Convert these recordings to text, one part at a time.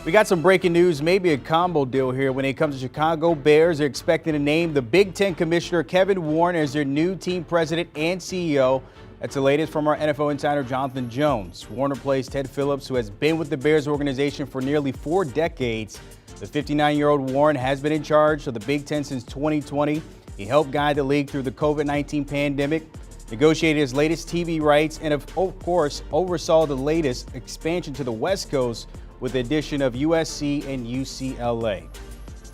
We got some breaking news, maybe a combo deal here when it comes to Chicago Bears. They're expecting to name the Big Ten Commissioner Kevin Warren as their new team president and CEO. That's the latest from our NFL insider Jonathan Jones. Warren replaced Ted Phillips, who has been with the Bears organization for nearly 4 decades. The 59-year-old Warren has been in charge of the Big Ten since 2020. He helped guide the league through the COVID-19 pandemic, negotiated his latest TV rights, and of course oversaw the latest expansion to the West Coast with the addition of USC and UCLA.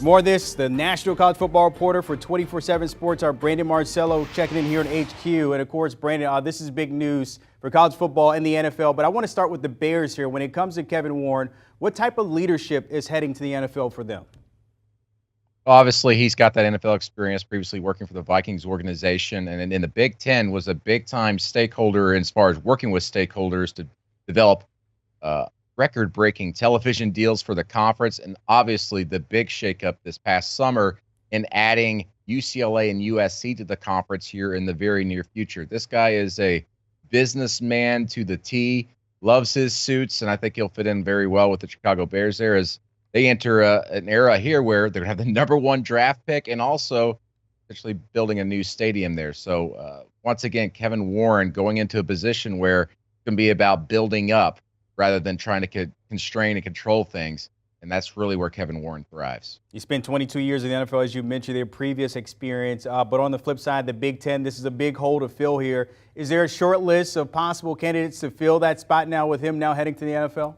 More of this, the national college football reporter for 24/7 Sports, our Brandon Marcello, checking in here in HQ. And of course, Brandon, this is big news for college football and the NFL. But I want to start with the Bears here. When it comes to Kevin Warren, what type of leadership is heading to the NFL for them? Obviously, he's got that NFL experience, previously working for the Vikings organization, and in the Big Ten was a big-time stakeholder as far as working with stakeholders to develop record-breaking television deals for the conference, and obviously the big shakeup this past summer in adding UCLA and USC to the conference here in the very near future. This guy is a businessman to the T, loves his suits, and I think he'll fit in very well with the Chicago Bears there as they enter an era here where they're going to have the #1 draft pick and also essentially building a new stadium there. So once again, Kevin Warren going into a position where it can be about building up rather than trying to constrain and control things. And that's really where Kevin Warren thrives. You spent 22 years in the NFL, as you mentioned, their previous experience. But on the flip side, the Big Ten, this is a big hole to fill here. Is there a short list of possible candidates to fill that spot now with him now heading to the NFL?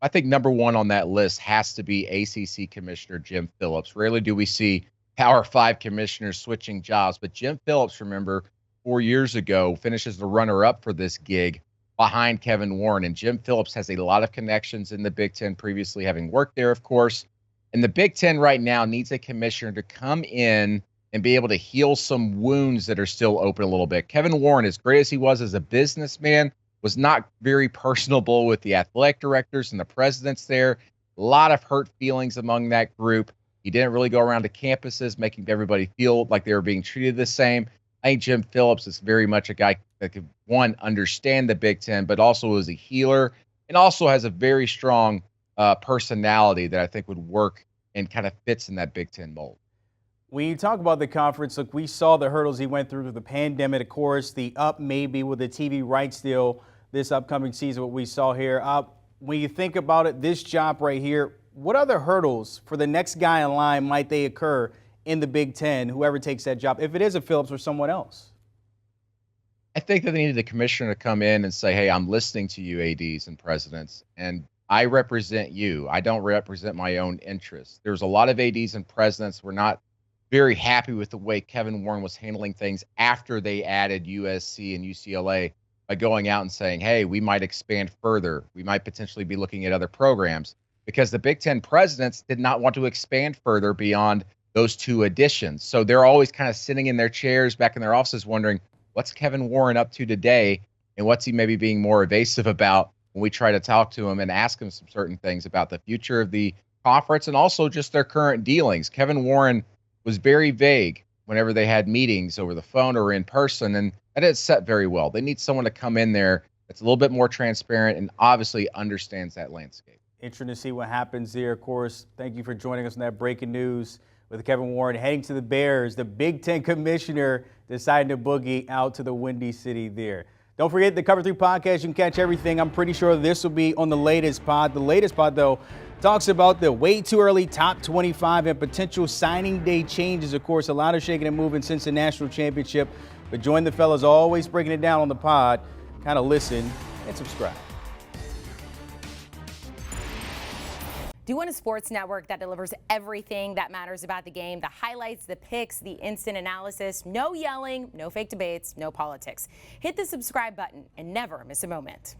I think #1 on that list has to be ACC Commissioner Jim Phillips. Rarely do we see Power 5 commissioners switching jobs, but Jim Phillips, remember, 4 years ago, finishes the runner-up for this gig behind Kevin Warren. And Jim Phillips has a lot of connections in the Big Ten, previously having worked there, of course. And the Big Ten right now needs a commissioner to come in and be able to heal some wounds that are still open a little bit. Kevin Warren, as great as he was as a businessman, was not very personable with the athletic directors and the presidents there. A lot of hurt feelings among that group. He didn't really go around to campuses making everybody feel like they were being treated the same. I think Jim Phillips is very much a guy that could, one, understand the Big Ten, but also is a healer and also has a very strong personality that I think would work and kind of fits in that Big Ten mold. When you talk about the conference, look, we saw the hurdles he went through the pandemic, of course, the up maybe with the TV rights deal this upcoming season, what we saw here. When you think about it, this job right here, what other hurdles for the next guy in line might they occur in the Big Ten, whoever takes that job, if it is a Phillips or someone else? I think that they needed the commissioner to come in and say, hey, I'm listening to you, ADs and presidents, and I represent you. I don't represent my own interests. There's a lot of ADs and presidents who were not very happy with the way Kevin Warren was handling things after they added USC and UCLA by going out and saying, hey, we might expand further. We might potentially be looking at other programs, because the Big Ten presidents did not want to expand further beyond those 2 additions. So they're always kind of sitting in their chairs back in their offices wondering, what's Kevin Warren up to today? And what's he maybe being more evasive about when we try to talk to him and ask him some certain things about the future of the conference and also just their current dealings. Kevin Warren was very vague whenever they had meetings over the phone or in person, and that didn't set very well. They need someone to come in there that's a little bit more transparent and obviously understands that landscape. Interesting to see what happens there, of course. Thank you for joining us on that breaking news with Kevin Warren heading to the Bears, the Big Ten commissioner deciding to boogie out to the Windy City there. Don't forget the Cover 3 podcast. You can catch everything. I'm pretty sure this will be on the latest pod. The latest pod, though, talks about the way too early top 25 and potential signing day changes. Of course, a lot of shaking and moving since the national championship. But join the fellas, always breaking it down on the pod. Kind of listen and subscribe. Do you want a sports network that delivers everything that matters about the game? The highlights, the picks, the instant analysis, no yelling, no fake debates, no politics. Hit the subscribe button and never miss a moment.